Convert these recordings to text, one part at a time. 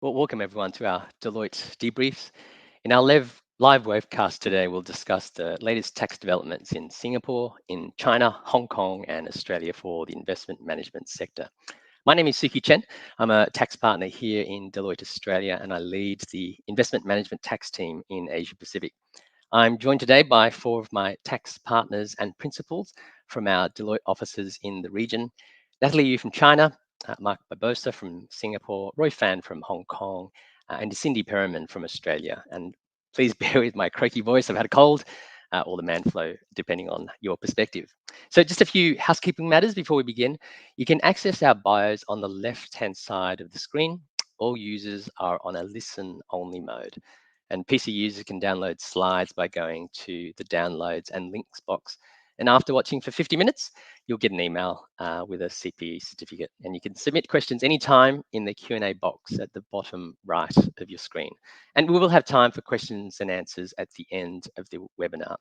Well, welcome everyone to our Deloitte Debriefs. In our live webcast today, we'll discuss the latest tax developments in Singapore, in China, Hong Kong, and Australia for the investment management sector. My name is Suki Chen. I'm a tax partner here in Deloitte Australia, and I lead the investment management tax team in Asia Pacific. I'm joined today by four of my tax partners and principals from our Deloitte offices in the region. Natalie Yu from China, Mark Barbosa from Singapore, Roy Fan from Hong Kong, and Cindy Perriman from Australia. And please bear with my croaky voice. I've had a cold or the man flow, depending on your perspective. So just a few housekeeping matters before we begin. You can access our bios on the left-hand side of the screen. All users are on a listen-only mode. And PC users can download slides by going to the downloads and links box. And after watching for 50 minutes, you'll get an email with a CPE certificate. And you can submit questions anytime in the Q&A box at the bottom right of your screen. And we will have time for questions and answers at the end of the webinar.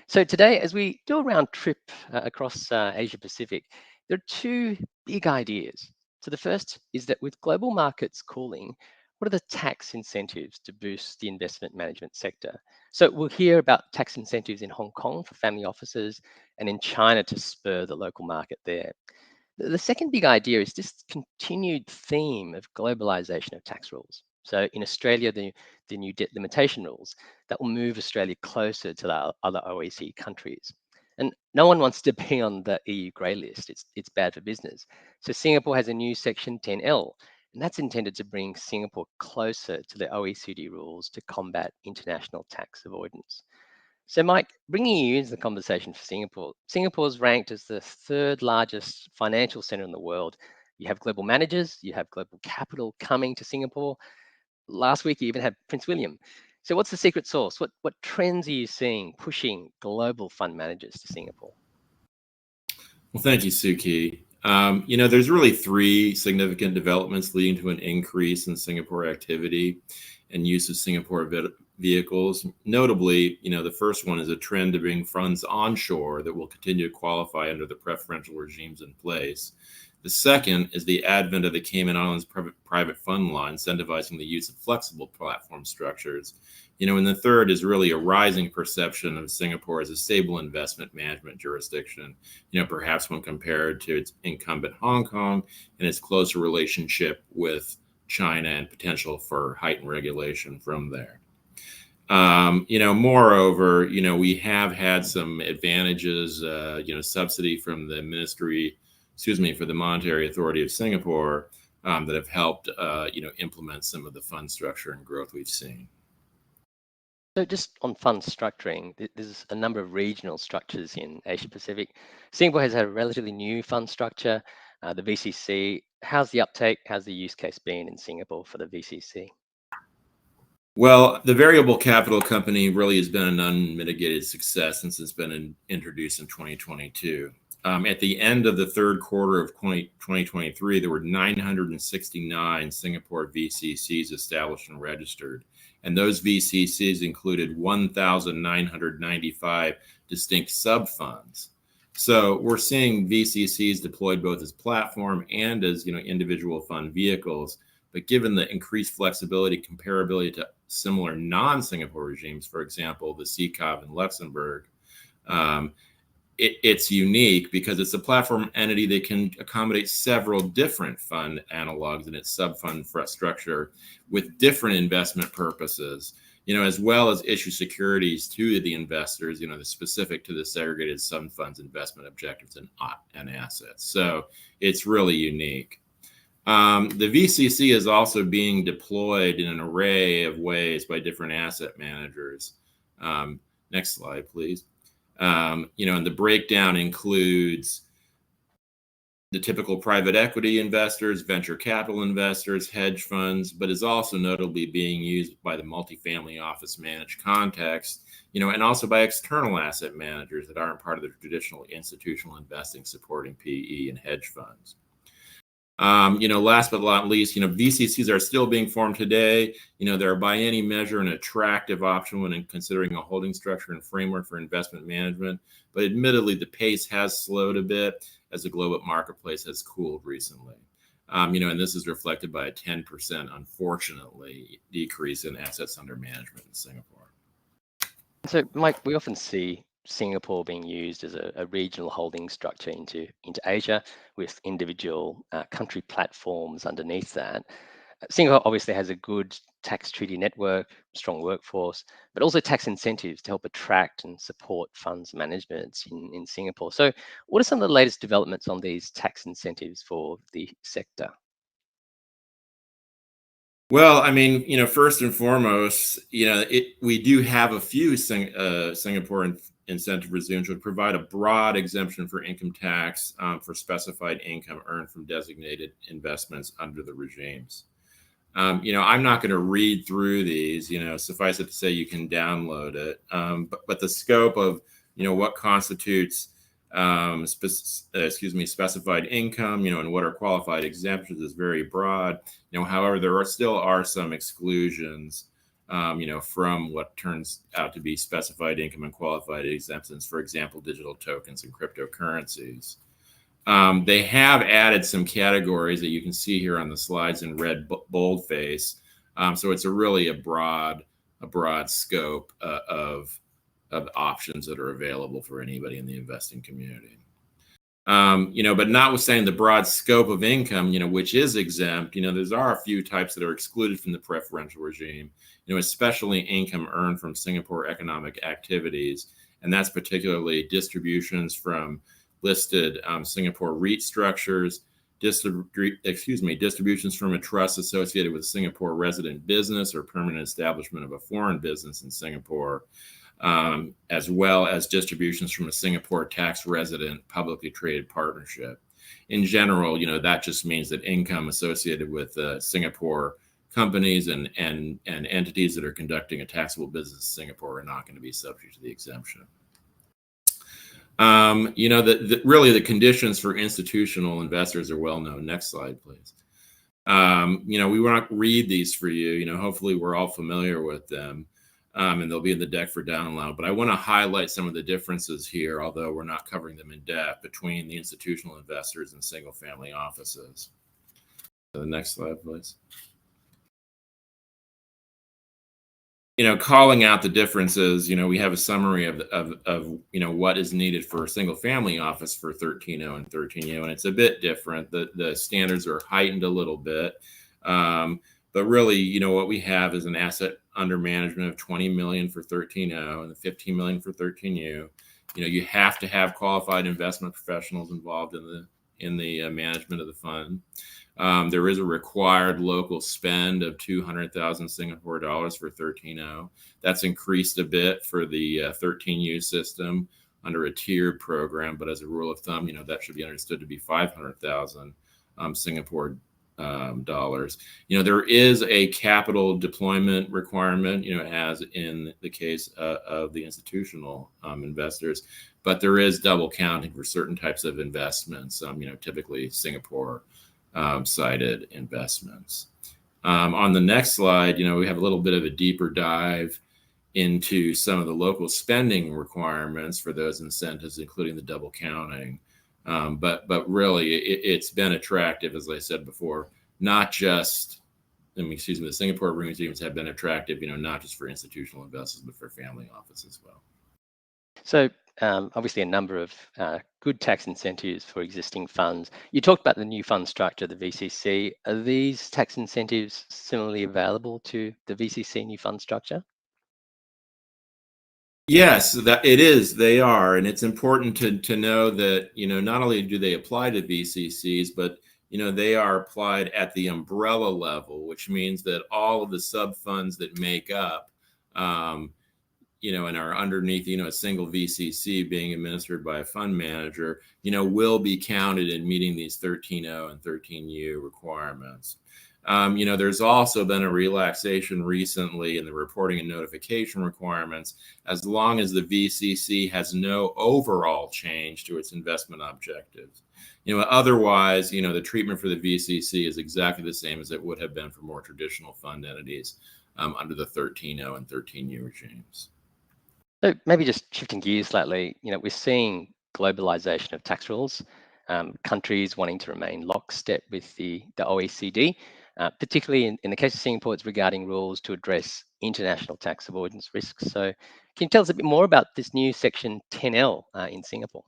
So today, as we do a round trip across Asia Pacific, there are two big ideas. So the first is that with global markets cooling, what are the tax incentives to boost the investment management sector? So we'll hear about tax incentives in Hong Kong for family offices and in China to spur the local market there. The second big idea is this continued theme of globalization of tax rules. So in Australia, the new debt limitation rules that will move Australia closer to the other OECD countries. And no one wants to be on the EU grey list. It's bad for business. So Singapore has a new Section 10L, and that's intended to bring Singapore closer to the OECD rules to combat international tax avoidance. So, Mike, bringing you into the conversation for Singapore, Singapore's ranked as the third largest financial center in the world. You have global managers, you have global capital coming to Singapore. Last week, you even had Prince William. So, what's the secret sauce? What trends are you seeing pushing global fund managers to Singapore? Well, thank you, Suki. There's really three significant developments leading to an increase in Singapore activity and use of Singapore vehicles. Notably, the first one is a trend to bring funds onshore that will continue to qualify under the preferential regimes in place. The second is the advent of the Cayman Islands private fund law, incentivizing the use of flexible platform structures. And the third is really a rising perception of Singapore as a stable investment management jurisdiction, perhaps when compared to its incumbent Hong Kong and its closer relationship with China and potential for heightened regulation from there. Moreover, we have had some advantages, subsidy from the for the Monetary Authority of Singapore that have helped, implement some of the fund structure and growth we've seen. So just on fund structuring, there's a number of regional structures in Asia Pacific. Singapore has had a relatively new fund structure, the VCC. How's the uptake? How's the use case been in Singapore for the VCC? Well, the variable capital company really has been an unmitigated success since it's been introduced in 2022. At the end of the third quarter of 2023, there were 969 Singapore VCCs established and registered. And those VCCs included 1,995 distinct sub-funds. So we're seeing VCCs deployed both as platform and as individual fund vehicles. But given the increased flexibility, comparability to similar non-Singapore regimes, for example, the CCOV in Luxembourg, it's unique because it's a platform entity that can accommodate several different fund analogs in its sub-fund structure with different investment purposes, as well as issue securities to the investors, the specific to the segregated sub-funds investment objectives and assets. So it's really unique. The VCC is also being deployed in an array of ways by different asset managers. Next slide, please. And the breakdown includes the typical private equity investors, venture capital investors, hedge funds, but is also notably being used by the multifamily office managed context, and also by external asset managers that aren't part of the traditional institutional investing supporting PE and hedge funds. Last but not least, VCCs are still being formed today. They're by any measure an attractive option when considering a holding structure and framework for investment management. But admittedly, the pace has slowed a bit as the global marketplace has cooled recently. And this is reflected by a 10%, unfortunately, decrease in assets under management in Singapore. So, Mike, we often see Singapore being used as a regional holding structure into Asia with individual country platforms underneath that. Singapore obviously has a good tax treaty network, strong workforce, but also tax incentives to help attract and support funds management in Singapore. So, what are some of the latest developments on these tax incentives for the sector? Well, I mean, first and foremost, we do have a few Singapore incentive regimes which provide a broad exemption for income tax for specified income earned from designated investments under the regimes. I'm not going to read through these. Suffice it to say, you can download it. But the scope of what constitutes specified income, and what are qualified exemptions is very broad. However, there still are some exclusions, from what turns out to be specified income and qualified exemptions. For example, digital tokens and cryptocurrencies. They have added some categories that you can see here on the slides in red boldface. So it's really a broad scope of options that are available for anybody in the investing community. But notwithstanding the broad scope of income, which is exempt, there are a few types that are excluded from the preferential regime, especially income earned from Singapore economic activities. And that's particularly distributions from listed Singapore REIT structures, distributions from a trust associated with Singapore resident business or permanent establishment of a foreign business in Singapore, as well as distributions from a Singapore tax resident publicly traded partnership. In general, that just means that income associated with Singapore companies and entities that are conducting a taxable business in Singapore are not going to be subject to the exemption. Really the conditions for institutional investors are well known. Next slide, please. We will not read these for you. Hopefully we're all familiar with them, and they'll be in the deck for download. But I want to highlight some of the differences here, although we're not covering them in depth, between the institutional investors and single family offices. So the next slide, please. Calling out the differences, we have a summary of what is needed for a single family office for 13.0 and 13U, and it's a bit different. The standards are heightened a little bit, but really, what we have is an asset under management of 20 million for 13.0 and 15 million for 13U. You have to have qualified investment professionals involved in the management of the fund. There is a required local spend of 200,000 Singapore dollars for 13.0. That's increased a bit for the 13U system under a tiered program, but as a rule of thumb, that should be understood to be 500,000 Singapore dollars. There is a capital deployment requirement, as in the case of the institutional investors, but there is double counting for certain types of investments, typically Singapore sided investments. On the next slide, we have a little bit of a deeper dive into some of the local spending requirements for those incentives, including the double counting. But really, it's been attractive, as I said before, not just, the Singapore regimes have been attractive, not just for institutional investors, but for family office as well. So obviously a number of good tax incentives for existing funds. You talked about the new fund structure, the VCC. Are these tax incentives similarly available to the VCC new fund structure? Yes, that it is. They are, and it's important to know that not only do they apply to VCCs, but they are applied at the umbrella level, which means that all of the sub funds that make up and are underneath, a single VCC being administered by a fund manager, will be counted in meeting these 13.0 and 13U requirements. There's also been a relaxation recently in the reporting and notification requirements, as long as the VCC has no overall change to its investment objectives. Otherwise, the treatment for the VCC is exactly the same as it would have been for more traditional fund entities under the 13.0 and 13U regimes. So maybe just shifting gears slightly, we're seeing globalization of tax rules. countries wanting to remain lockstep with the OECD. Particularly in the case of Singapore, it's regarding rules to address international tax avoidance risks. So can you tell us a bit more about this new Section 10L in Singapore?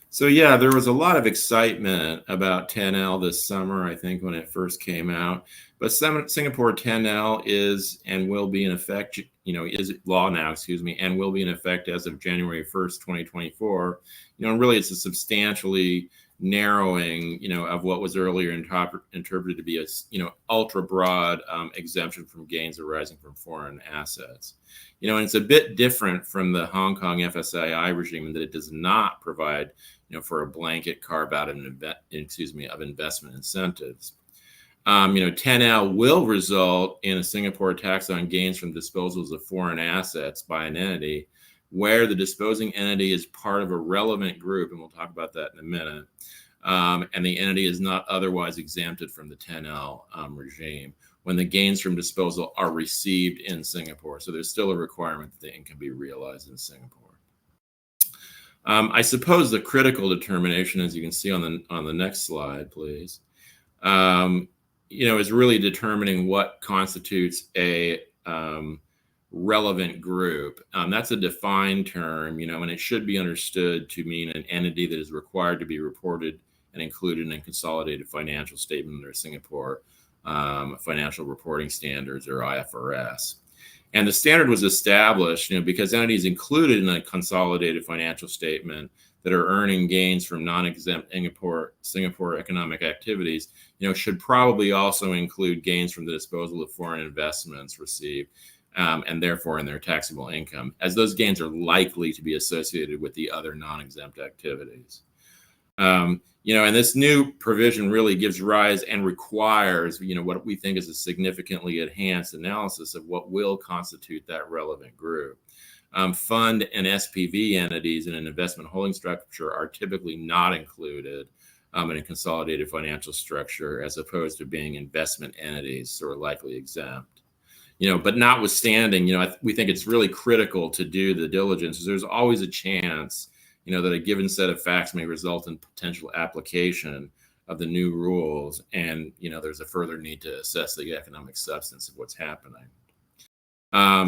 So yeah, there was a lot of excitement about 10L this summer, I think, when it first came out. But Singapore 10L is and will be in effect, is law now, and will be in effect as of January 1st, 2024. And really it's a substantially narrowing, of what was earlier interpreted to be a, ultra broad exemption from gains arising from foreign assets. And it's a bit different from the Hong Kong FSAI regime in that it does not provide for a blanket carve out of investment incentives. 10L will result in a Singapore tax on gains from disposals of foreign assets by an entity where the disposing entity is part of a relevant group, and we'll talk about that in a minute, and the entity is not otherwise exempted from the 10L regime when the gains from disposal are received in Singapore. So there's still a requirement that the income be realized in Singapore. I suppose the critical determination, as you can see on the next slide, please, is really determining what constitutes a relevant group. That's a defined term, and it should be understood to mean an entity that is required to be reported and included in a consolidated financial statement under Singapore financial reporting standards, or IFRS. And the standard was established, because entities included in a consolidated financial statement that are earning gains from non-exempt Singapore economic activities, should probably also include gains from the disposal of foreign investments received, and therefore in their taxable income, as those gains are likely to be associated with the other non-exempt activities. And this new provision really gives rise and requires, what we think is a significantly enhanced analysis of what will constitute that relevant group. Fund and SPV entities in an investment holding structure are typically not included in a consolidated financial structure, as opposed to being investment entities, so are likely exempt. But notwithstanding, we think it's really critical to do the diligence. There's always a chance that a given set of facts may result in potential application of the new rules. And, there's a further need to assess the economic substance of what's happening.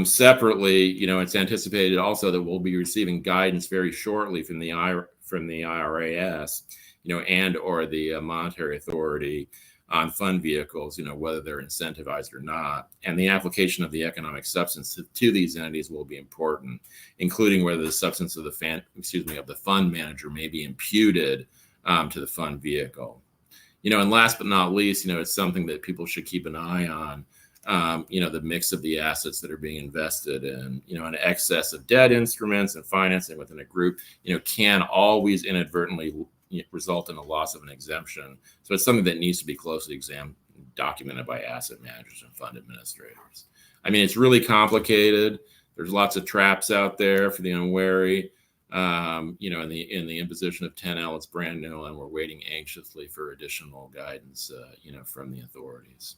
Separately, it's anticipated also that we'll be receiving guidance very shortly from the IRAS, and or the Monetary Authority on fund vehicles, whether they're incentivized or not. And the application of the economic substance to these entities will be important, including whether the substance of the fund manager may be imputed to the fund vehicle. And last but not least, it's something that people should keep an eye on, the mix of the assets that are being invested in, an excess of debt instruments and financing within a group, can always inadvertently result in a loss of an exemption. So it's something that needs to be closely documented by asset managers and fund administrators. I mean, it's really complicated. There's lots of traps out there for the unwary. In the imposition of 10L, it's brand new, and we're waiting anxiously for additional guidance, from the authorities.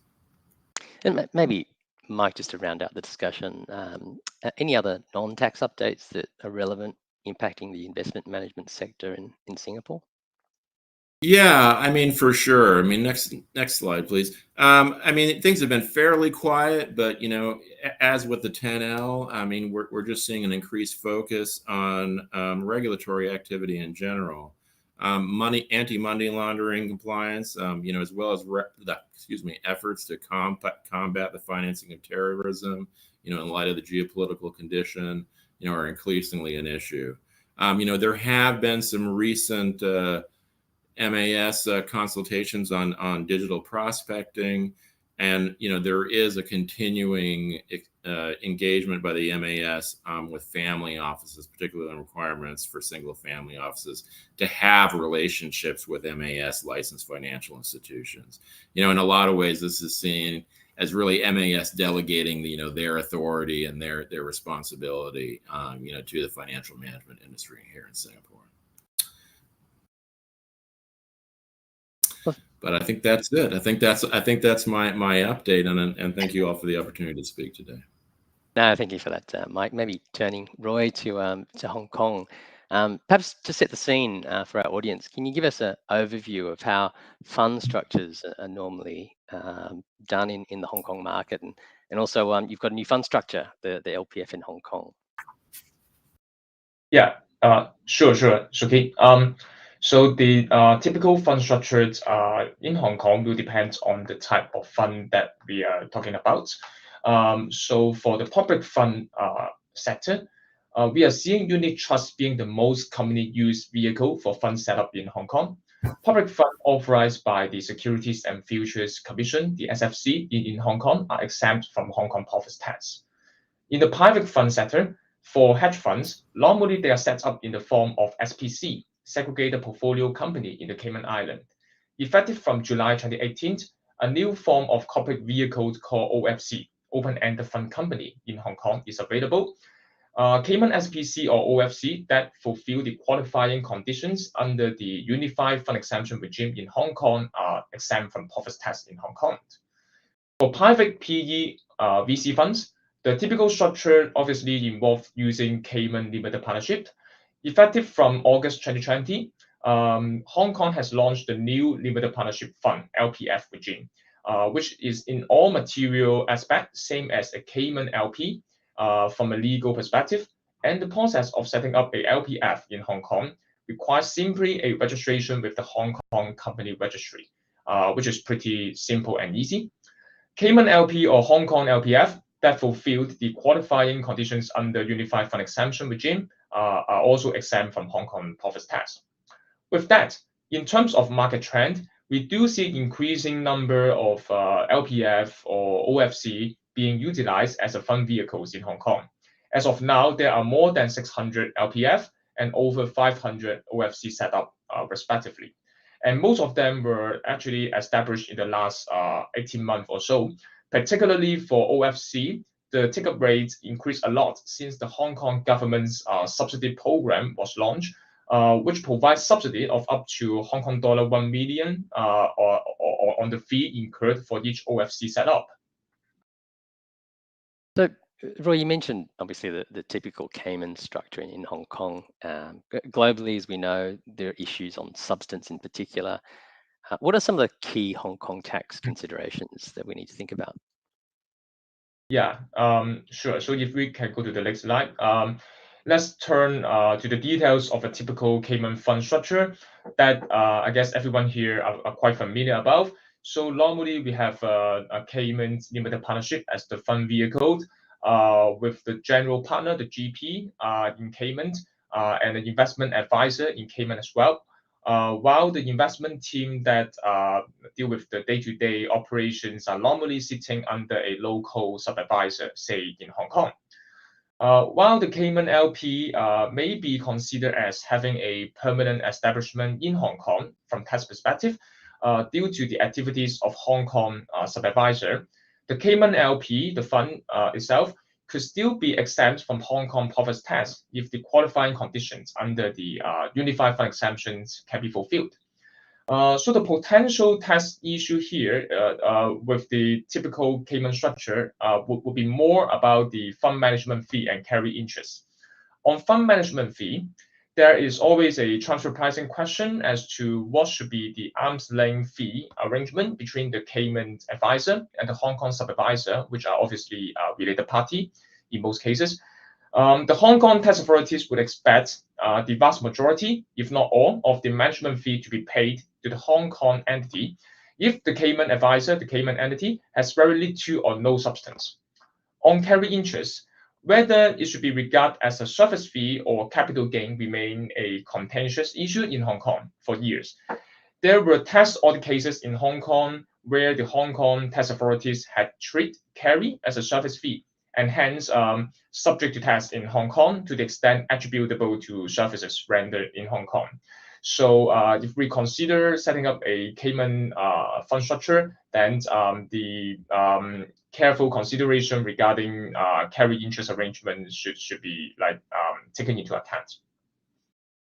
And maybe, Mike, just to round out the discussion, any other non-tax updates that are relevant impacting the investment management sector in Singapore? Yeah, I mean, for sure. I mean, next slide, please. I mean, things have been fairly quiet, but as with the 10L, I mean, we're just seeing an increased focus on regulatory activity in general, anti-money laundering compliance, as well as efforts to combat the financing of terrorism, in light of the geopolitical condition, are increasingly an issue. There have been some recent MAS consultations on digital prospecting, and there is a continuing engagement by the MAS with family offices, particularly on requirements for single family offices to have relationships with MAS licensed financial institutions. In a lot of ways, this is seen as really MAS delegating their authority and their responsibility to the financial management industry here in Singapore. But I think that's it. I think that's my update, and thank you all for the opportunity to speak today. No, thank you for that, Mike. Maybe turning Roy to Hong Kong. Perhaps to set the scene for our audience, can you give us an overview of how fund structures are normally done in the Hong Kong market? And also, you've got a new fund structure, the LPF in Hong Kong. Yeah, sure, Shuki. So the typical fund structures in Hong Kong will depend on the type of fund that we are talking about. So for the public fund sector, we are seeing unit trust being the most commonly used vehicle for fund setup in Hong Kong. Public fund authorized by the Securities and Futures Commission, the SFC, in Hong Kong are exempt from Hong Kong profits tax. In the private fund sector, for hedge funds, normally they are set up in the form of SPC, Segregated Portfolio Company in the Cayman Island. Effective from July 2018, a new form of corporate vehicle called OFC, Open-Ended Fund Company in Hong Kong is available. Cayman SPC or OFC that fulfill the qualifying conditions under the Unified Fund Exemption regime in Hong Kong are exempt from profits tax in Hong Kong. For private PE VC funds, the typical structure obviously involves using Cayman Limited Partnership. Effective from August 2020, Hong Kong has launched the new Limited Partnership Fund, LPF regime, which is in all material aspects same as a Cayman LP from a legal perspective. And the process of setting up a LPF in Hong Kong requires simply a registration with the Hong Kong Company Registry, which is pretty simple and easy. Cayman LP or Hong Kong LPF that fulfilled the qualifying conditions under Unified Fund Exemption regime are also exempt from Hong Kong profits tax. With that, in terms of market trend, we do see increasing number of LPF or OFC being utilized as a fund vehicles in Hong Kong. As of now, there are more than 600 LPF and over 500 OFC set up respectively. And most of them were actually established in the last 18 months or so. Particularly for OFC, the take-up rates increased a lot since the Hong Kong government's subsidy program was launched, which provides subsidy of up to Hong Kong dollar 1 million or on the fee incurred for each OFC setup. So, Roy, you mentioned obviously the typical Cayman structure in Hong Kong. Globally, as we know, there are issues on substance in particular. What are some of the key Hong Kong tax considerations that we need to think about? Yeah, sure. So if we can go to the next slide, let's turn to the details of a typical Cayman fund structure that I guess everyone here are quite familiar about. So normally we have a Cayman Limited Partnership as the fund vehicle with the general partner, the GP in Cayman, and an investment advisor in Cayman as well. While the investment team that deal with the day-to-day operations are normally sitting under a local sub-advisor, say in Hong Kong. While the Cayman LP may be considered as having a permanent establishment in Hong Kong from tax perspective, due to the activities of Hong Kong sub-advisor, the Cayman LP, the fund itself, could still be exempt from Hong Kong profits tax if the qualifying conditions under the Unified Fund Exemptions can be fulfilled. So the potential tax issue here with the typical Cayman structure would be more about the fund management fee and carry interest. On fund management fee, there is always a transfer pricing question as to what should be the arm's length fee arrangement between the Cayman advisor and the Hong Kong sub-advisor, which are obviously related party in most cases. The Hong Kong tax authorities would expect the vast majority, if not all, of the management fee to be paid to the Hong Kong entity if the Cayman advisor, the Cayman entity, has very little or no substance. On carry interest, whether it should be regarded as a service fee or capital gain remain a contentious issue in Hong Kong for years. There were tax audit cases in Hong Kong where the Hong Kong tax authorities had treated carry as a service fee and hence subject to tax in Hong Kong to the extent attributable to services rendered in Hong Kong. So if we consider setting up a Cayman fund structure, then the careful consideration regarding carry interest arrangement should be taken into account.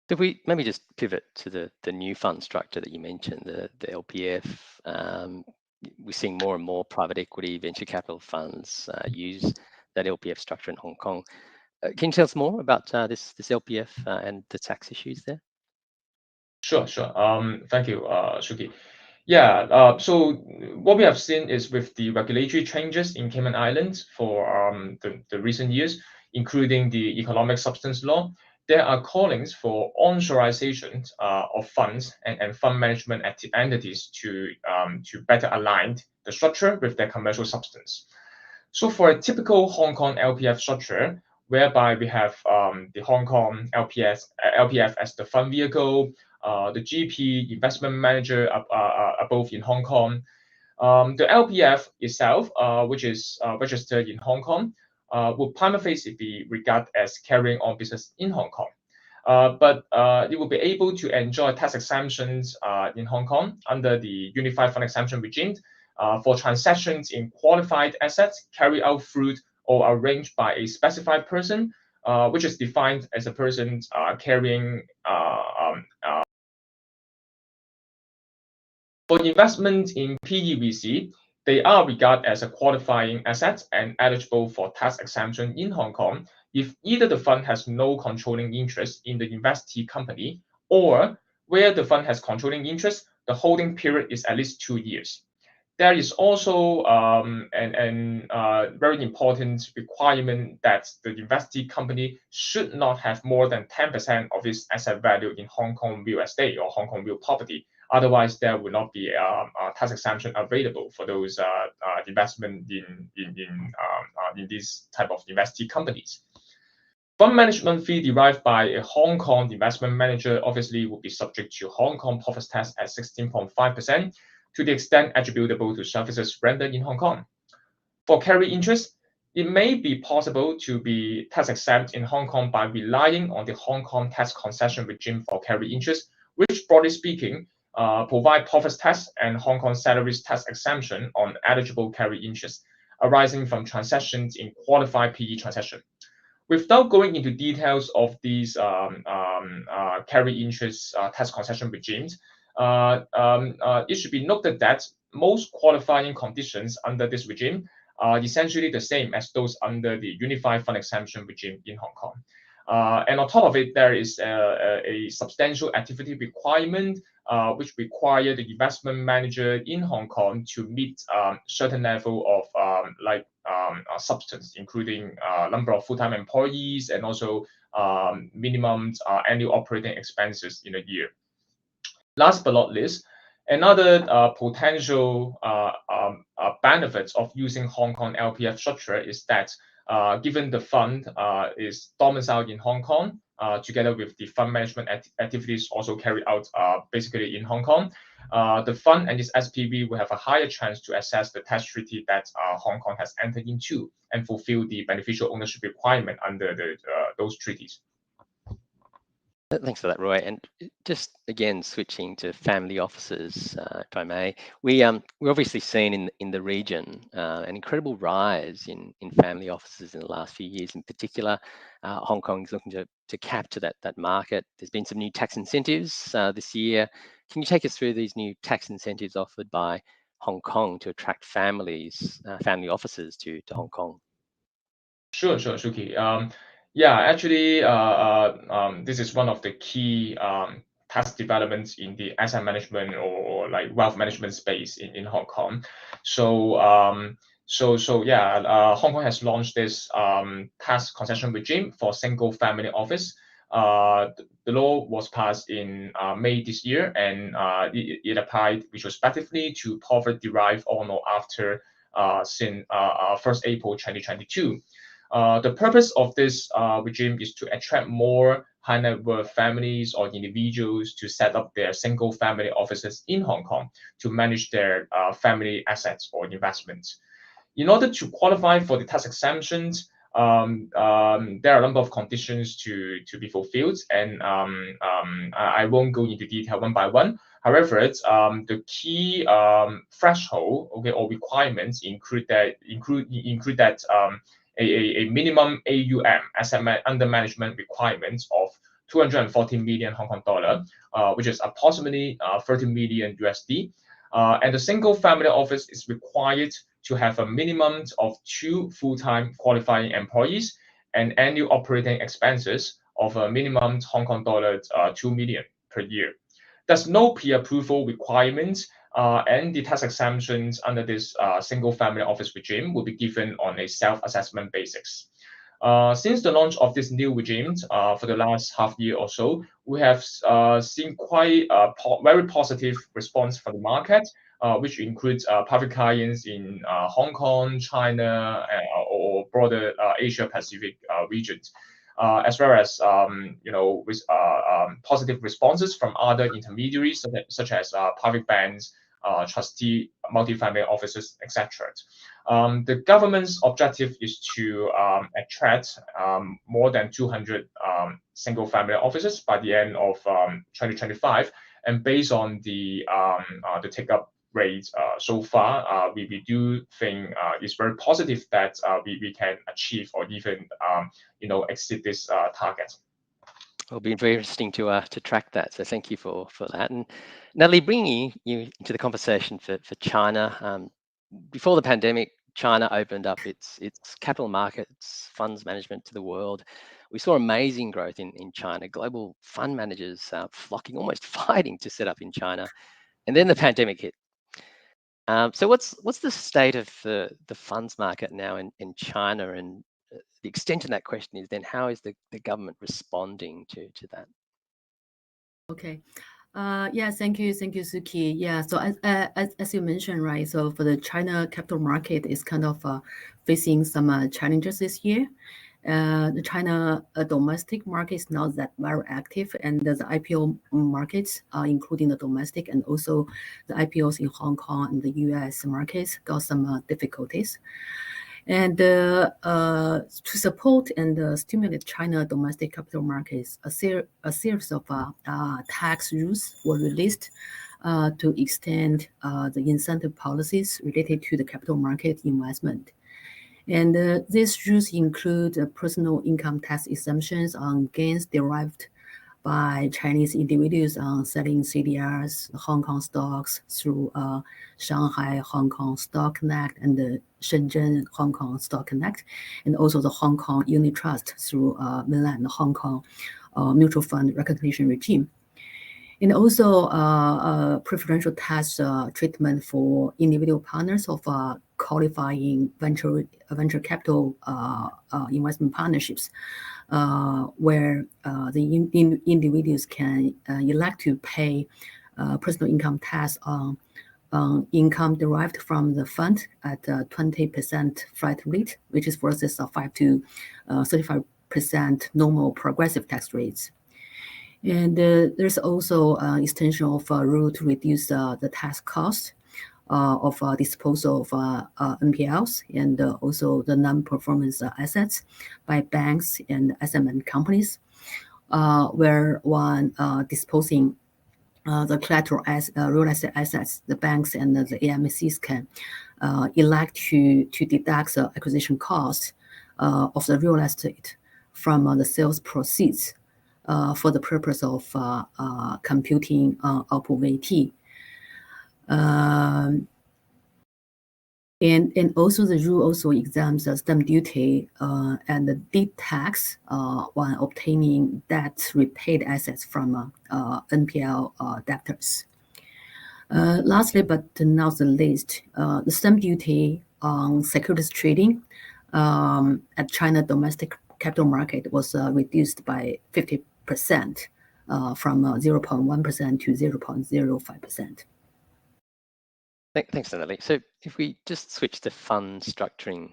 If we maybe just pivot to the new fund structure that you mentioned, the LPF, we're seeing more and more private equity venture capital funds use that LPF structure in Hong Kong. Can you tell us more about this LPF and the tax issues there? Sure. Thank you, Shuki. Yeah, so what we have seen is with the regulatory changes in Cayman Islands for the recent years, including the economic substance law, there are callings for onshorization of funds and fund management entities to better align the structure with their commercial substance. So for a typical Hong Kong LPF structure, whereby we have the Hong Kong LPF as the fund vehicle, the GP investment manager are both in Hong Kong. The LPF itself, which is registered in Hong Kong, will prima facie be regarded as carrying on business in Hong Kong. But it will be able to enjoy tax exemptions in Hong Kong under the Unified Fund Exemption regime for transactions in qualified assets carried out through or arranged by a specified person, which is defined as a person carrying for investment in PEVC, they are regarded as a qualifying asset and eligible for tax exemption in Hong Kong if either the fund has no controlling interest in the investee company or where the fund has controlling interest, the holding period is at least 2 years. There is also an very important requirement that the investee company should not have more than 10% of its asset value in Hong Kong real estate or Hong Kong real property. Otherwise, there will not be a tax exemption available for those investment in these type of investee companies. Fund management fee derived by a Hong Kong investment manager obviously will be subject to Hong Kong profits tax at 16.5% to the extent attributable to services rendered in Hong Kong. For carry interest, it may be possible to be tax exempt in Hong Kong by relying on the Hong Kong tax concession regime for carry interest, which broadly speaking provide profits tax and Hong Kong salaries tax exemption on eligible carry interest arising from transactions in qualified PE transaction. Without going into details of these carry interest tax concession regimes, it should be noted that most qualifying conditions under this regime are essentially the same as those under the Unified Fund Exemption regime in Hong Kong. And on top of it, there is a substantial activity requirement which require the investment manager in Hong Kong to meet certain level of substance, including number of full-time employees and also minimum annual operating expenses in a year. Last but not least, another potential benefits of using Hong Kong LPF structure is that given the fund is domiciled in Hong Kong, together with the fund management activities also carried out basically in Hong Kong, the fund and its SPV will have a higher chance to assess the tax treaty that Hong Kong has entered into and fulfill the beneficial ownership requirement under those treaties. Thanks for that, Roy. And just again, switching to family offices, if I may, we've obviously seen in the region an incredible rise in family offices in the last few years. In particular, Hong Kong is looking to capture that market. There's been some new tax incentives this year. Can you take us through these new tax incentives offered by Hong Kong to attract family offices to Hong Kong? Sure, Shuki. Yeah, actually, this is one of the key tax developments in the asset management or like wealth management space in Hong Kong. So, Hong Kong has launched this tax concession regime for single family office. The law was passed in May this year, and it applied retrospectively to profit derived on or after since 1st April 2022. The purpose of this regime is to attract more high net worth families or individuals to set up their single family offices in Hong Kong to manage their family assets or investments. In order to qualify for the tax exemptions, there are a number of conditions to be fulfilled, and I won't go into detail one by one. However, the key threshold, or requirements include that a minimum AUM asset under management requirements of 240 million Hong Kong dollar, which is approximately 30 million USD. And the single family office is required to have a minimum of 2 full-time qualifying employees and annual operating expenses of a minimum Hong Kong dollar 2 million per year. There's no pre-approval requirements, and the tax exemptions under this single-family office regime will be given on a self-assessment basis. Since the launch of this new regime for the last half year or so, we have seen quite a very positive response from the market, which includes private clients in Hong Kong, China, or broader Asia Pacific regions. As well as with positive responses from other intermediaries such as private banks, trustee, multifamily offices, etc. The government's objective is to attract more than 200 single-family offices by the end of 2025, and based on the take-up rate so far, we do think it's very positive that we can achieve or even exceed this target. It'll be very interesting to track that. So thank you for that. And Natalie, bringing you into the conversation for China. Before the pandemic, China opened up its capital markets, funds management to the world. We saw amazing growth in China. Global fund managers flocking, almost fighting to set up in China. And then the pandemic hit. So what's the state of the funds market now in China? And the extension of that question is then how is the government responding to that? Okay. Yeah, thank you, Suki. Yeah, so as you mentioned, right? So for the China capital market is kind of facing some challenges this year. The China domestic market is not that very active, and the IPO markets, including the domestic and also the IPOs in Hong Kong and the US markets, got some difficulties. And to support and stimulate China domestic capital markets, a series of tax rules were released to extend the incentive policies related to the capital market investment. And these rules include personal income tax exemptions on gains derived by Chinese individuals on selling CDRs, Hong Kong stocks through Shanghai Hong Kong Stock Connect and the Shenzhen Hong Kong Stock Connect, and also the Hong Kong Unit Trust through mainland Hong Kong mutual fund recognition regime. And also preferential tax treatment for individual partners of qualifying venture capital investment partnerships, where the individuals can elect to pay personal income tax on income derived from the fund at 20% flat rate, which is versus 5 to 35% normal progressive tax rates. And there's also extension of a rule to reduce the tax cost of disposal of NPLs and also the non-performance assets by banks and asset companies, where one disposing the collateral as real estate assets, the banks and the AMCs can elect to deduct the acquisition cost of the real estate from the sales proceeds for the purpose of computing output VAT. And also the rule also exempts the stamp duty and the deed tax when obtaining debt repaid assets from NPL debtors. Lastly, but not the least, the stamp duty on securities trading at China domestic capital market was reduced by 50% from 0.1% to 0.05%. Thanks, Natalie. So if we just switch to fund structuring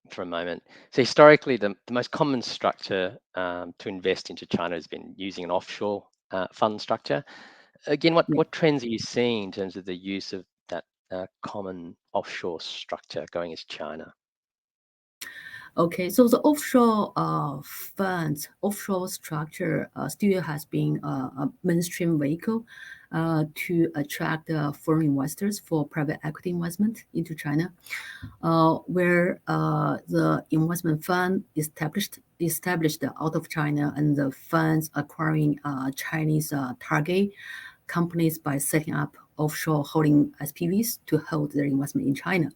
for a moment. So historically, the most common structure to invest into China has been using an offshore fund structure. Again, what trends are you seeing in terms of the use of that common offshore structure going into China? Okay, so the offshore funds, offshore structure still has been a mainstream vehicle to attract foreign investors for private equity investment into China, where the investment fund established out of China and the funds acquiring Chinese target companies by setting up offshore holding SPVs to hold their investment in China.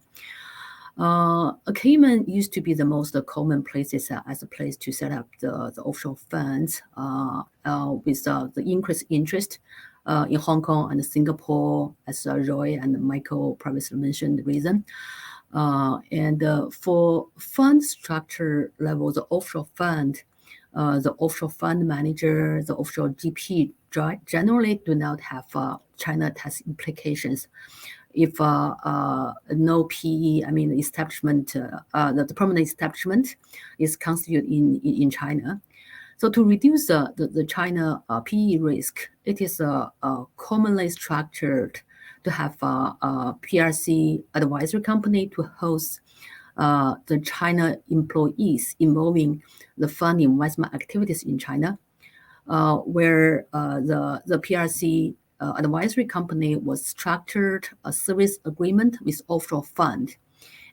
Cayman used to be the most common places as a place to set up the offshore funds with the increased interest in Hong Kong and Singapore, as Roy and Michael previously mentioned the reason. And for fund structure level, the offshore fund manager, the offshore GP generally do not have China tax implications. If no PE, I mean establishment, the permanent establishment is constituted in China. So to reduce the China PE risk, it is commonly structured to have a PRC advisory company to host the China employees involving the fund investment activities in China, where the PRC advisory company was structured a service agreement with offshore fund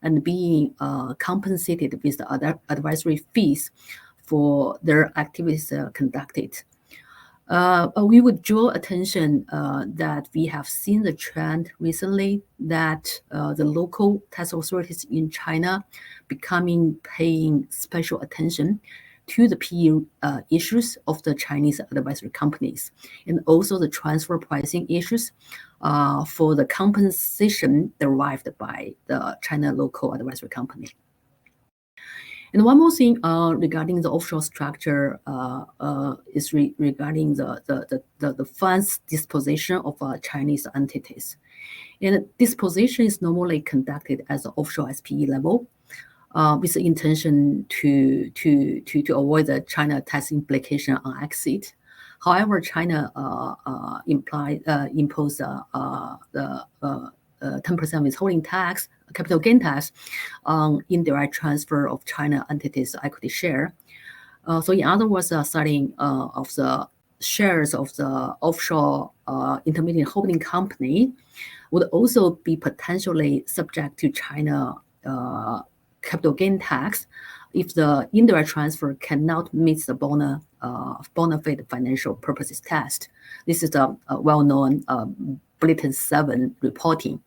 and being compensated with the other advisory fees for their activities conducted. We would draw attention that we have seen the trend recently that the local tax authorities in China paying special attention to the PE issues of the Chinese advisory companies, and also the transfer pricing issues for the compensation derived by the China local advisory company. And one more thing regarding the offshore structure is regarding the funds disposition of Chinese entities. And disposition is normally conducted at the offshore SPE level with the intention to avoid the China tax implication on exit. However, China imposed the 10% withholding tax, capital gain tax on indirect transfer of China entities' equity share. So in other words, selling of the shares of the offshore intermediate holding company would also be potentially subject to China capital gain tax if the indirect transfer cannot meet the bona fide financial purposes test. This is a well-known Bulletin 7 reporting.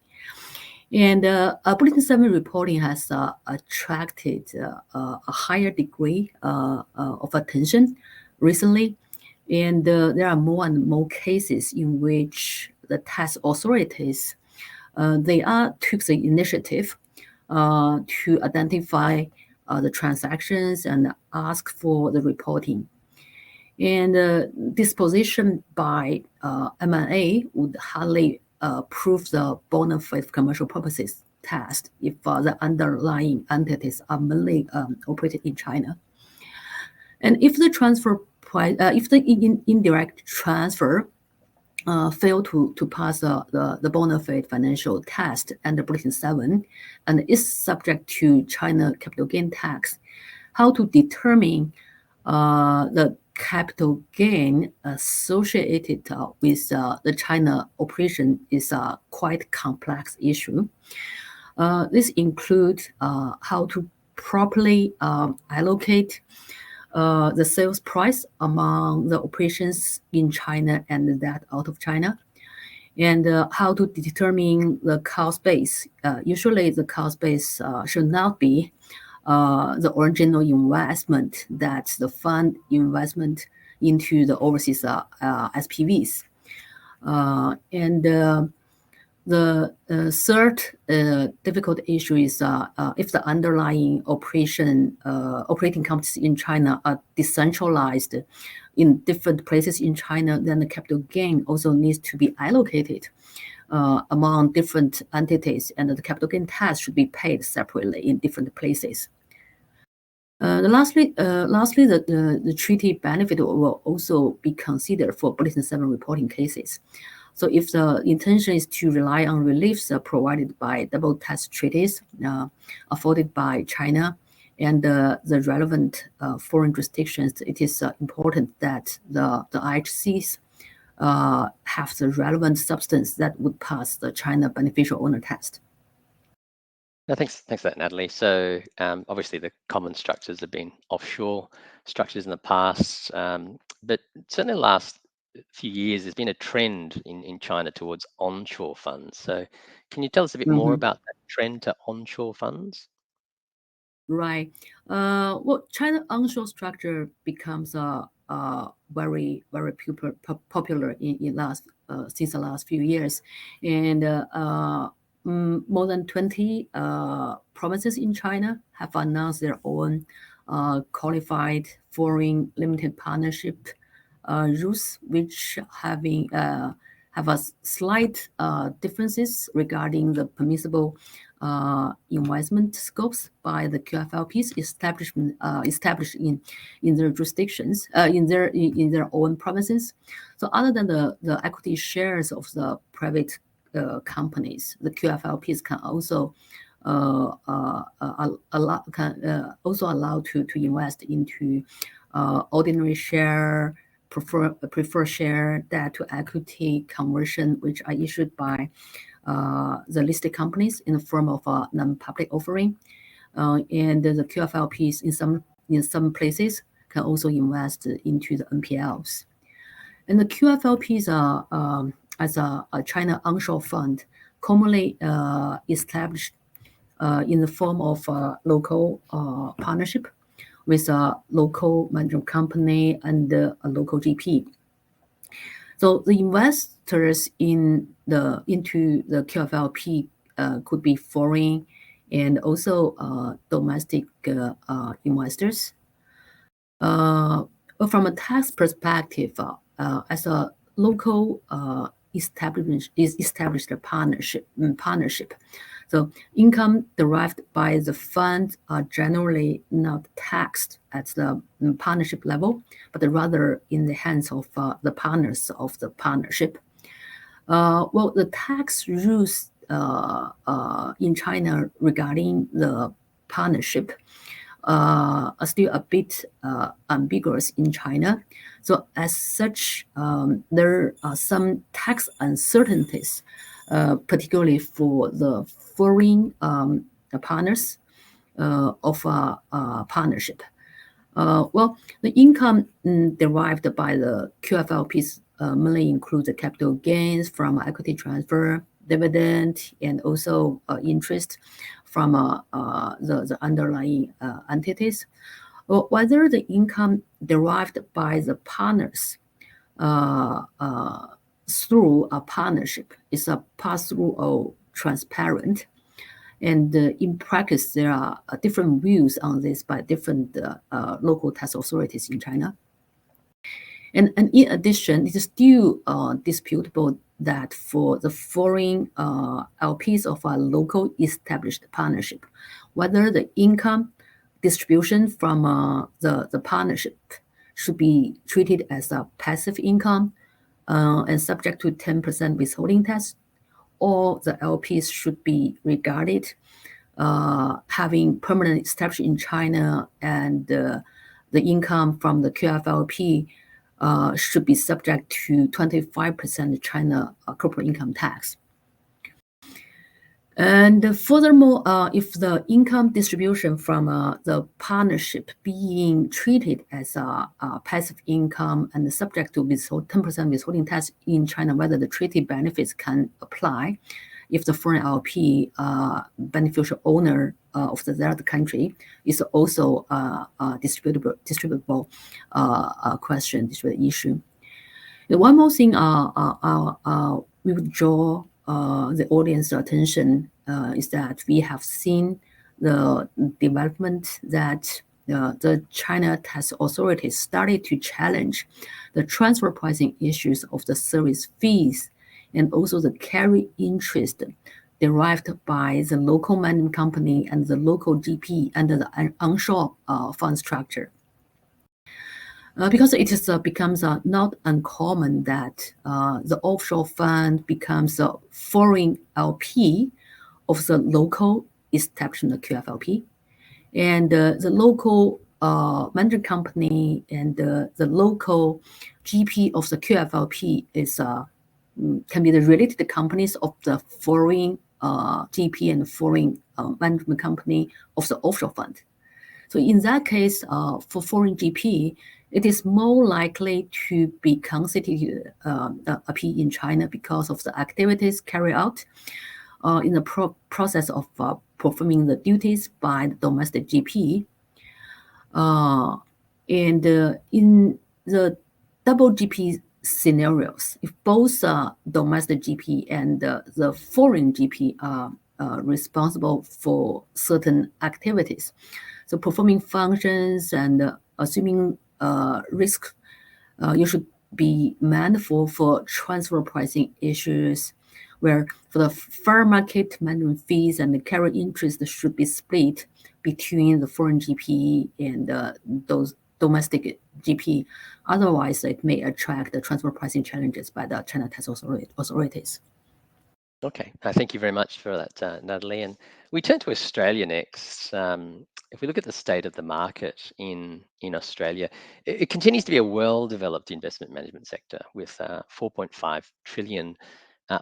And Bulletin 7 reporting has attracted a higher degree of attention recently. And there are more and more cases in which the tax authorities, they took the initiative to identify the transactions and ask for the reporting. And disposition by M&A would hardly prove the bona fide commercial purposes test if the underlying entities are mainly operated in China. And if the indirect transfer fail to pass the bona fide financial test under Bulletin 7 and is subject to China capital gain tax, how to determine the capital gain associated with the China operation is a quite complex issue. This includes how to properly allocate the sales price among the operations in China and that out of China, and how to determine the cost base. Usually the cost base should not be the original investment that the fund investment into the overseas SPVs. And the third difficult issue is if the underlying operating companies in China are decentralized in different places in China, then the capital gain also needs to be allocated among different entities, and the capital gain tax should be paid separately in different places. Lastly, the treaty benefit will also be considered for Bulletin 7 reporting cases. So if the intention is to rely on reliefs provided by double tax treaties afforded by China and the relevant foreign jurisdictions, it is important that the IHCs have the relevant substance that would pass the China beneficial owner test. No, thanks for that, Natalie. So obviously the common structures have been offshore structures in the past, but certainly the last few years, there's been a trend in China towards onshore funds. So can you tell us a bit more about that trend to onshore funds? Right. Well, China onshore structure becomes very popular in last since the last few years, and more than 20 provinces in China have announced their own qualified foreign limited partnership rules, which have a slight differences regarding the permissible investment scopes by the QFLPs established in their jurisdictions, in their own provinces. So other than the equity shares of the private companies, the QFLPs can also allow to invest into ordinary share, prefer share, debt to equity conversion, which are issued by the listed companies in the form of a non-public offering, and the QFLPs in some places can also invest into the NPLs. And the QFLPs are as a China onshore fund, commonly established in the form of a local partnership with a local management company and a local GP. So the investors into the QFLP could be foreign and also domestic investors. From a tax perspective, as a local established partnership. So income derived by the fund are generally not taxed at the partnership level, but rather in the hands of the partners of the partnership. Well, the tax rules in China regarding the partnership are still a bit ambiguous in China. So as such, there are some tax uncertainties, particularly for the foreign partners of a partnership. Well, the income derived by the QFLPs mainly include the capital gains from equity transfer, dividend, and also interest from the underlying entities. Whether the income derived by the partners through a partnership is a pass-through or transparent. And in practice, there are different views on this by different local tax authorities in China. And in addition, it is still disputable that for the foreign LPs of a local established partnership, whether the income distribution from the partnership should be treated as a passive income and subject to 10% withholding tax, or the LPs should be regarded having permanent establishment in China, and the income from the QFLP should be subject to 25% China corporate income tax. And furthermore, if the income distribution from the partnership being treated as a passive income and subject to 10% withholding tax in China, whether the treaty benefits can apply if the foreign LP beneficial owner of the other country is also a distributable question, distributable issue. And one more thing we would draw the audience attention is that we have seen the development that the China tax authorities started to challenge the transfer pricing issues of the service fees and also the carry interest derived by the local management company and the local GP under the onshore fund structure. Because it is, becomes not uncommon that the offshore fund becomes a foreign LP of the local establishment QFLP, and the local management company and the local GP of the QFLP is can be the related companies of the foreign GP and foreign management company of the offshore fund. So in that case, for foreign GP, it is more likely to be constituted a PE in China because of the activities carried out in the process of performing the duties by the domestic GP. And in the double GP scenarios, if both domestic GP and the foreign GP are responsible for certain activities, so performing functions and assuming risk, you should be mindful for transfer pricing issues, where for the fair market management fees and the carried interest should be split between the foreign GP and those domestic GP. Otherwise, it may attract the transfer pricing challenges by the China tax authorities. Okay, thank you very much for that, Natalie. And we turn to Australia next. If we look at the state of the market in Australia, it continues to be a well-developed investment management sector with 4.5 trillion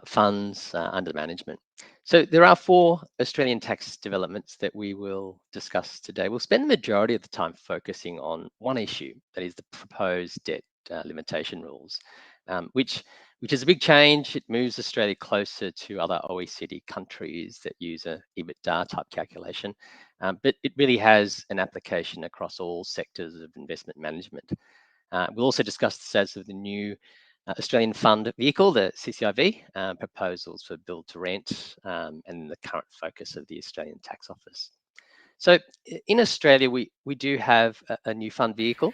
funds under management. So there are 4 Australian tax developments that we will discuss today. We'll spend the majority of the time focusing on one issue, that is the proposed debt limitation rules, which is a big change. It moves Australia closer to other OECD countries that use a EBITDA type calculation, but it really has an application across all sectors of investment management. We'll also discuss the status of the new Australian fund vehicle, the CCIV, proposals for build to rent, and the current focus of the Australian Tax Office. So in Australia, we do have a new fund vehicle.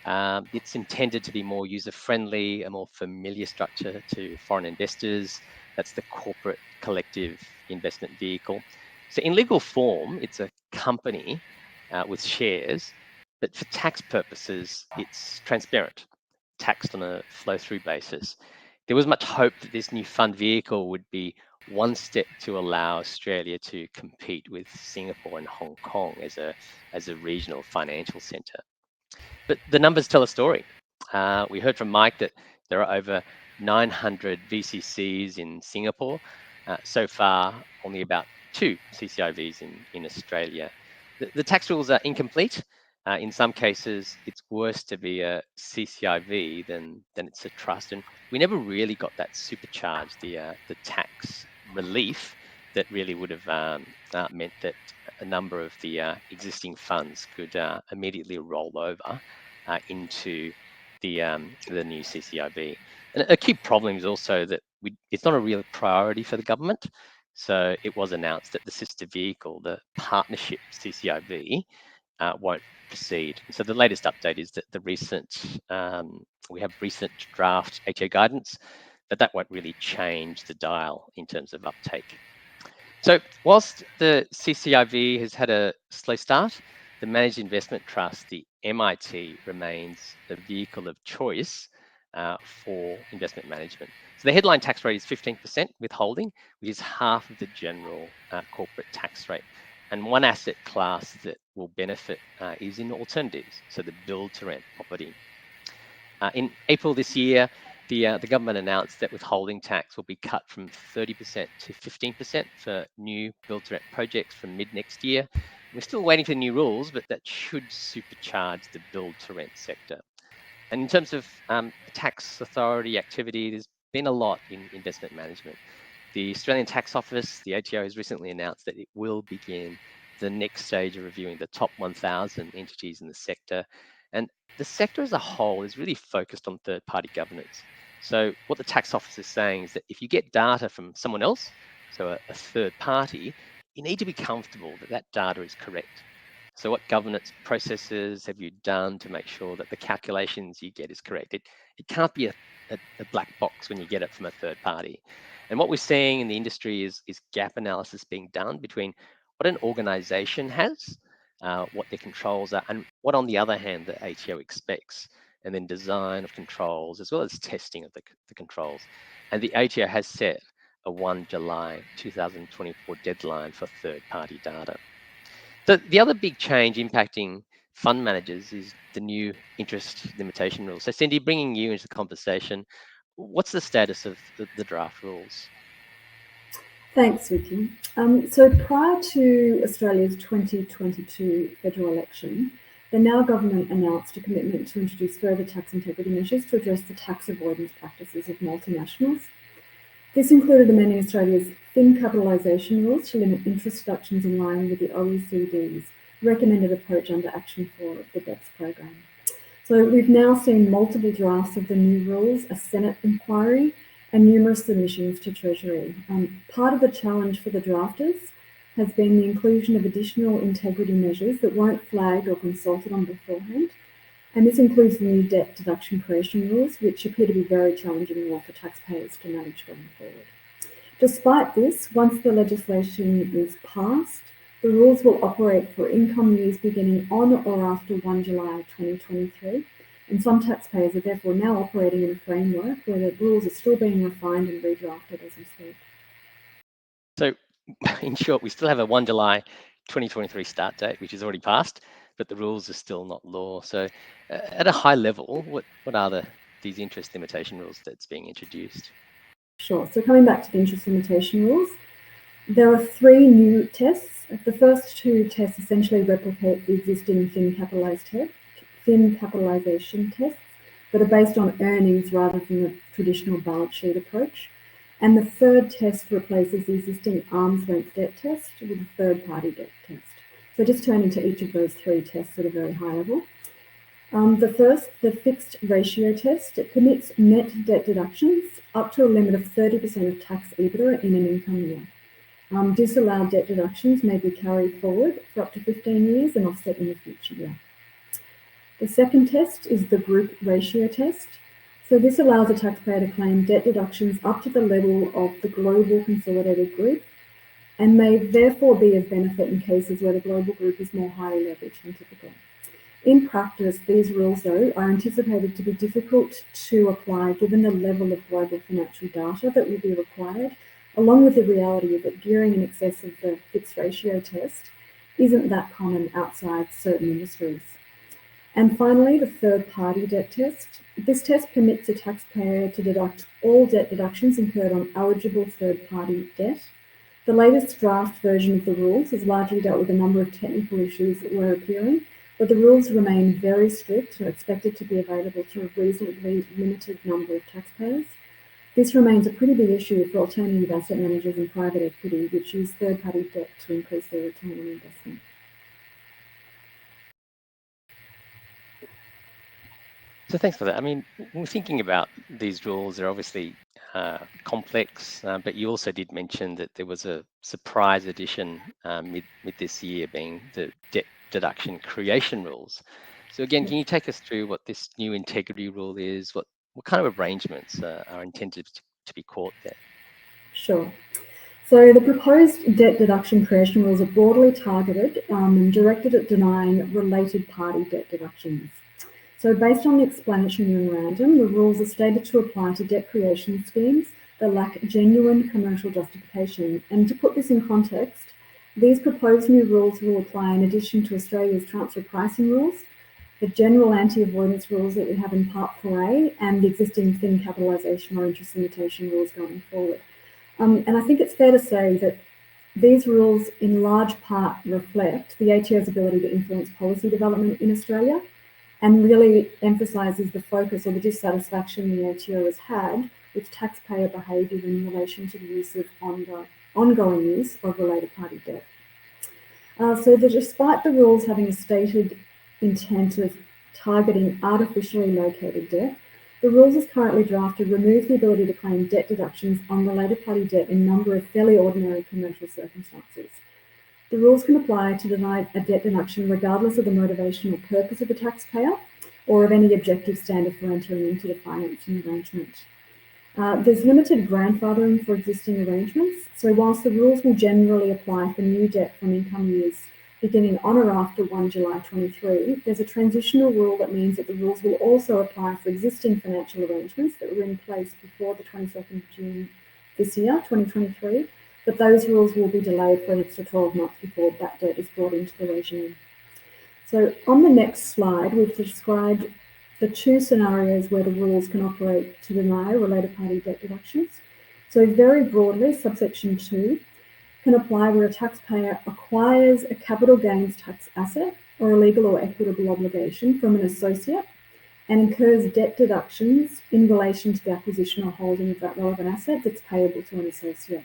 It's intended to be more user-friendly, a more familiar structure to foreign investors. That's the corporate collective investment vehicle. So in legal form, it's a company with shares, but for tax purposes, it's transparent, taxed on a flow-through basis. There was much hope that this new fund vehicle would be one step to allow Australia to compete with Singapore and Hong Kong as a regional financial centre. But the numbers tell a story. We heard from Mike that there are over 900 VCCs in Singapore. So far, only about 2 CCIVs in Australia. The tax rules are incomplete. In some cases, it's worse to be a CCIV than it's a trust. And we never really got that supercharged, the tax relief that really would have meant that a number of the existing funds could immediately roll over into the new CCIV. And a key problem is also that it's not a real priority for the government. So it was announced that the sister vehicle, the partnership CCIV, won't proceed. So the latest update is that we have recent draft HA guidance, but that won't really change the dial in terms of uptake. So whilst the CCIV has had a slow start, the Managed Investment Trust, the MIT, remains the vehicle of choice for investment management. So the headline tax rate is 15% withholding, which is half of the general corporate tax rate. And one asset class that will benefit is in alternatives, so the build to rent property. In April this year, the government announced that withholding tax will be cut from 30% to 15% for new build to rent projects from mid next year. We're still waiting for new rules, but that should supercharge the build to rent sector. And in terms of tax authority activity, there's been a lot in investment management. The Australian Tax Office, the ATO, has recently announced that it will begin the next stage of reviewing the top 1,000 entities in the sector. And the sector as a whole is really focused on third-party governance. So what the tax office is saying is that if you get data from someone else, so a third party, you need to be comfortable that that data is correct. So what governance processes have you done to make sure that the calculations you get is correct? It can't be a black box when you get it from a third party. And what we're seeing in the industry is gap analysis being done between what an organization has, what their controls are, and what, on the other hand, the ATO expects, and then design of controls, as well as testing of the controls. And the ATO has set a 1 July 2024 deadline for third-party data. So the other big change impacting fund managers is the new interest limitation rules. So Cindy, bringing you into the conversation, what's the status of the draft rules? Thanks, Vicky. So prior to Australia's 2022 federal election, the now government announced a commitment to introduce further tax integrity measures to address the tax avoidance practices of multinationals. This included amending Australia's thin capitalisation rules to limit interest deductions in line with the OECD's recommended approach under Action 4 of the BEPS program. So we've now seen multiple drafts of the new rules, a Senate inquiry, and numerous submissions to Treasury. Part of the challenge for the drafters has been the inclusion of additional integrity measures that weren't flagged or consulted on beforehand. And this includes the new debt deduction creation rules, which appear to be very challenging law for taxpayers to manage going forward. Despite this, once the legislation is passed, the rules will operate for income years beginning on or after 1 July 2023. And some taxpayers are therefore now operating in a framework where the rules are still being refined and redrafted as we speak. So in short, we still have a 1 July 2023 start date, which is already passed, but the rules are still not law. So at a high level, what are these interest limitation rules that's being introduced? Sure. So coming back to the interest limitation rules, there are 3 new tests. The first 2 tests essentially replicate the existing thin capitalisation tests that are based on earnings rather than the traditional balance sheet approach. And the third test replaces the existing arm's length debt test with a third-party debt test. So just turning to each of those 3 tests at a very high level. The first, the fixed ratio test, it permits net debt deductions up to a limit of 30% of tax EBITDA in an income year. Disallowed debt deductions may be carried forward for up to 15 years and offset in the future year. The second test is the group ratio test. So this allows a taxpayer to claim debt deductions up to the level of the global consolidated group and may therefore be of benefit in cases where the global group is more highly leveraged than typical. In practice, these rules, though, are anticipated to be difficult to apply given the level of global financial data that will be required, along with the reality that gearing in excess of the fixed ratio test isn't that common outside certain industries. And finally, the third-party debt test. This test permits a taxpayer to deduct all debt deductions incurred on eligible third-party debt. The latest draft version of the rules has largely dealt with a number of technical issues that were appearing, but the rules remain very strict and are expected to be available to a reasonably limited number of taxpayers. This remains a pretty big issue for alternative asset managers and private equity, which use third-party debt to increase their return on investment. So thanks for that. I mean, we're thinking about these rules, they're obviously complex, but you also did mention that there was a surprise addition mid this year, being the debt deduction creation rules. So again, can you take us through what this new integrity rule is? What kind of arrangements are intended to be caught there? Sure. So the proposed debt deduction creation rules are broadly targeted and directed at denying related party debt deductions. So based on the explanatory memorandum, the rules are stated to apply to debt creation schemes that lack genuine commercial justification. And to put this in context, these proposed new rules will apply in addition to Australia's transfer pricing rules, the general anti-avoidance rules that we have in Part 4A, and the existing thin capitalisation or interest limitation rules going forward. And I think it's fair to say that these rules in large part reflect the ATO's ability to influence policy development in Australia, and really emphasises the focus or the dissatisfaction the ATO has had with taxpayer behaviour in relation to the use of ongoing use of related party debt. So that despite the rules having a stated intent of targeting artificially located debt, the rules as currently drafted remove the ability to claim debt deductions on related party debt in a number of fairly ordinary commercial circumstances. The rules can apply to deny a debt deduction regardless of the motivation or purpose of the taxpayer or of any objective standard for entering into the financing arrangement. There's limited grandfathering for existing arrangements, so whilst the rules will generally apply for new debt from income years beginning on or after 1 July 23, there's a transitional rule that means that the rules will also apply for existing financial arrangements that were in place before the 22nd of June this year, 2023, but those rules will be delayed for an extra 12 months before that debt is brought into the regime. So on the next slide, we've described the 2 scenarios where the rules can operate to deny related party debt deductions. So very broadly, subsection 2 can apply where a taxpayer acquires a capital gains tax asset or a legal or equitable obligation from an associate and incurs debt deductions in relation to the acquisition or holding of that relevant asset that's payable to an associate.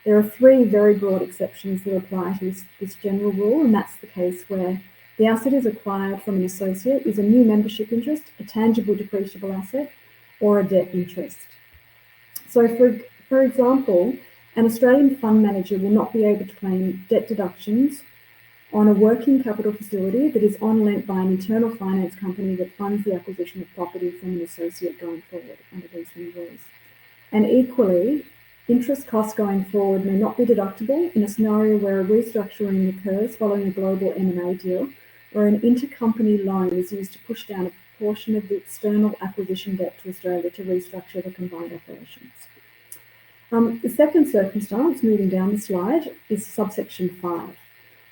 There are three very broad exceptions that apply to this general rule, and that's the case where the asset is acquired from an associate is a new membership interest, a tangible depreciable asset, or a debt interest. So for example, an Australian fund manager will not be able to claim debt deductions on a working capital facility that is on lent by an internal finance company that funds the acquisition of property from an associate going forward under these new rules. And equally, interest costs going forward may not be deductible in a scenario where a restructuring occurs following a global M&A deal, where an intercompany loan is used to push down a portion of the external acquisition debt to Australia to restructure the combined operations. The second circumstance, moving down the slide, is subsection 5.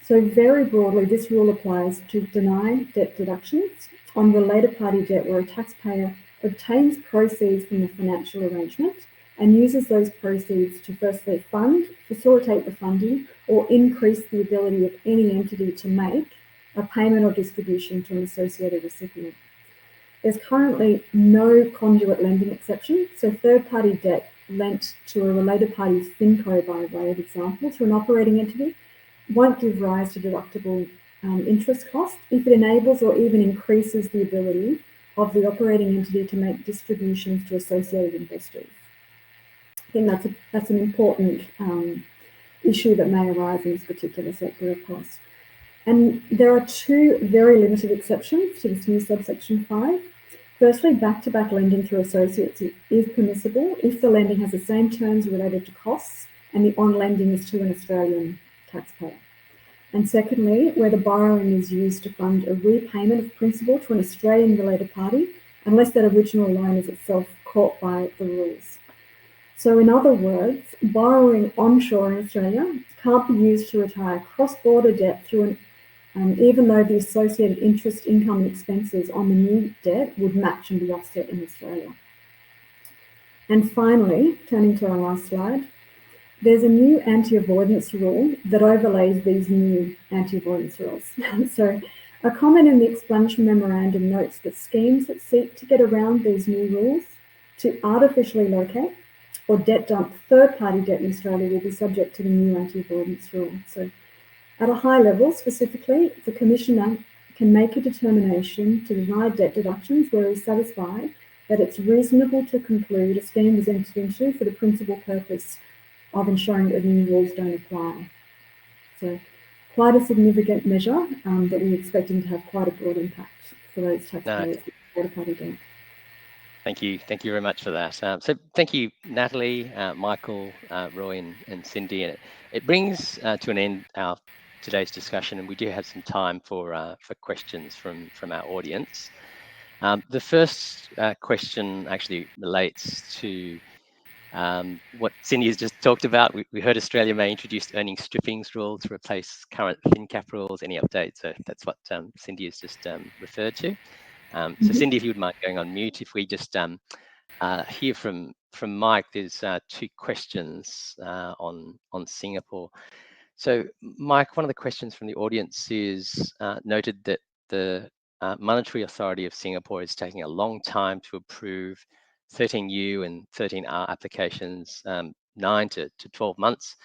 So very broadly, this rule applies to deny debt deductions on related party debt where a taxpayer obtains proceeds from the financial arrangement and uses those proceeds to firstly fund, facilitate the funding, or increase the ability of any entity to make a payment or distribution to an associated recipient. There's currently no conduit lending exception, so third-party debt lent to a related party's FinCo, by way of example, to an operating entity won't give rise to deductible interest cost if it enables or even increases the ability of the operating entity to make distributions to associated investors. I think that's an important issue that may arise in this particular sector, of course. And there are two very limited exceptions to this new subsection 5. Firstly, back-to-back lending through associates is permissible if the lending has the same terms related to costs and the on-lending is to an Australian taxpayer. And secondly, where the borrowing is used to fund a repayment of principal to an Australian related party, unless that original loan is itself caught by the rules. So in other words, borrowing onshore in Australia can't be used to retire cross-border debt through even though the associated interest, income and expenses on the new debt would match and be offset in Australia. And finally, turning to our last slide, there's a new anti-avoidance rule that overlays these new anti-avoidance rules. So a comment in the explanatory memorandum notes that schemes that seek to get around these new rules to artificially locate or debt dump third-party debt in Australia will be subject to the new anti-avoidance rule. So at a high level, specifically, the Commissioner can make a determination to deny debt deductions where he's satisfied that it's reasonable to conclude a scheme was entered into for the principal purpose of ensuring that the new rules don't apply. So quite a significant measure that we're expecting to have quite a broad impact for those taxpayers with third-party debt. Thank you very much for that. So thank you, Natalie, Michael, Roy, and Cindy. And it brings to an end our today's discussion, and we do have some time for questions from our audience. The first question actually relates to what Cindy has just talked about. We heard Australia may introduce earnings strippings rule to replace current FinCap rules. Any updates? So that's what Cindy has just referred to. So Cindy, if you would mind going on mute, if we just hear from Mike, there's two questions on Singapore. So Mike, one of the questions from the audience is noted that the Monetary Authority of Singapore is taking a long time to approve 13U and 13R applications, 9 to 12 months.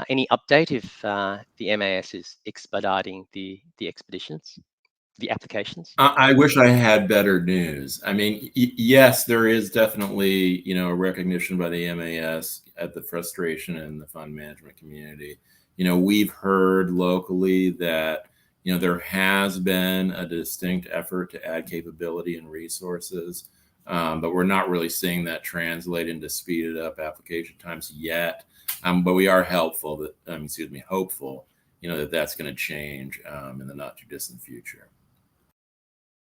Any update if the MAS is expediting the applications? I wish I had better news. I mean, yes, there is definitely, a recognition by the MAS at the frustration in the fund management community. We've heard locally that, there has been a distinct effort to add capability and resources, but we're not really seeing that translate into speeded up application times yet. But we are hopeful that that's going to change in the not too distant future.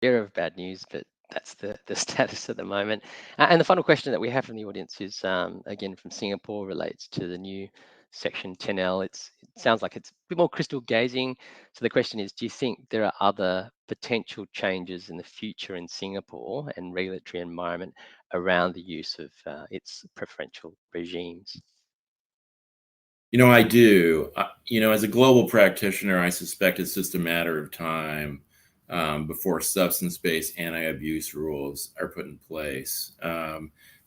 Fear of bad news, but that's the status at the moment. And the final question that we have from the audience is, again, from Singapore, relates to the new Section 10L. It sounds like it's a bit more crystal gazing. So the question is, do you think there are other potential changes in the future in Singapore and regulatory environment around the use of its preferential regimes? I do. as a global practitioner, I suspect it's just a matter of time before substance-based anti-abuse rules are put in place.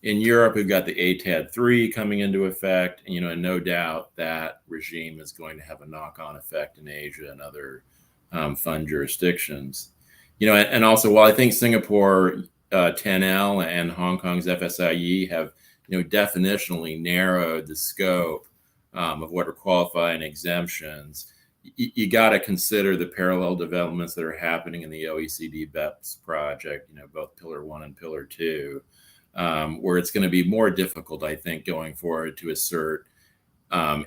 In Europe, we've got the ATAD3 coming into effect, and no doubt that regime is going to have a knock-on effect in Asia and other fund jurisdictions. And also, while I think Singapore 10L and Hong Kong's FSIE have, definitionally narrowed the scope of what are qualifying exemptions, you got to consider the parallel developments that are happening in the OECD BEPS project, both Pillar 1 and Pillar 2, where it's going to be more difficult, I think, going forward to assert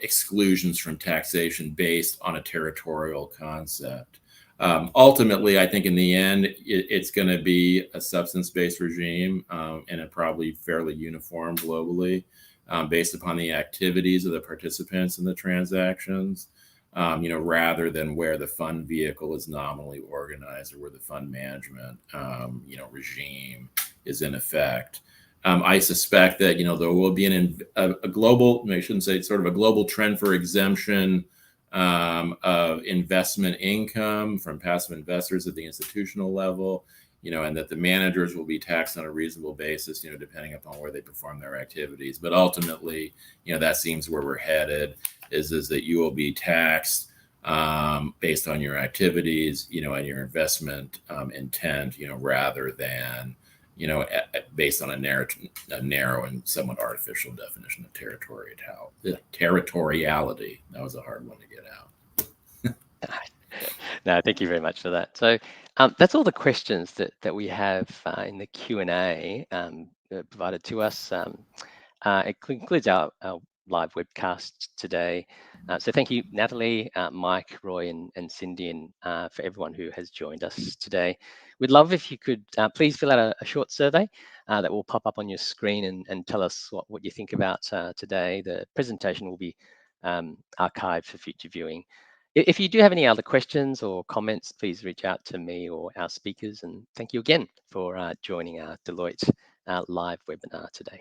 exclusions from taxation based on a territorial concept. Ultimately, I think in the end, it's going to be a substance-based regime and a probably fairly uniform globally based upon the activities of the participants in the transactions, rather than where the fund vehicle is nominally organized or where the fund management, regime is in effect. I suspect that, there will be a global, I shouldn't say sort of a global trend for exemption of investment income from passive investors at the institutional level, and that the managers will be taxed on a reasonable basis, depending upon where they perform their activities. But ultimately, that seems where we're headed is that you will be taxed based on your activities, and your investment intent, rather than, based on a narrow and somewhat artificial definition of territoriality. That was a hard one to get out. No, thank you very much for that. So that's all the questions that we have in the Q&A provided to us. It concludes our live webcast today. So thank you, Natalie, Mike, Roy, and Cindy, and for everyone who has joined us today. We'd love if you could please fill out a short survey that will pop up on your screen and tell us what you think about today. The presentation will be archived for future viewing. If you do have any other questions or comments, please reach out to me or our speakers. And thank you again for joining our Deloitte live webinar today.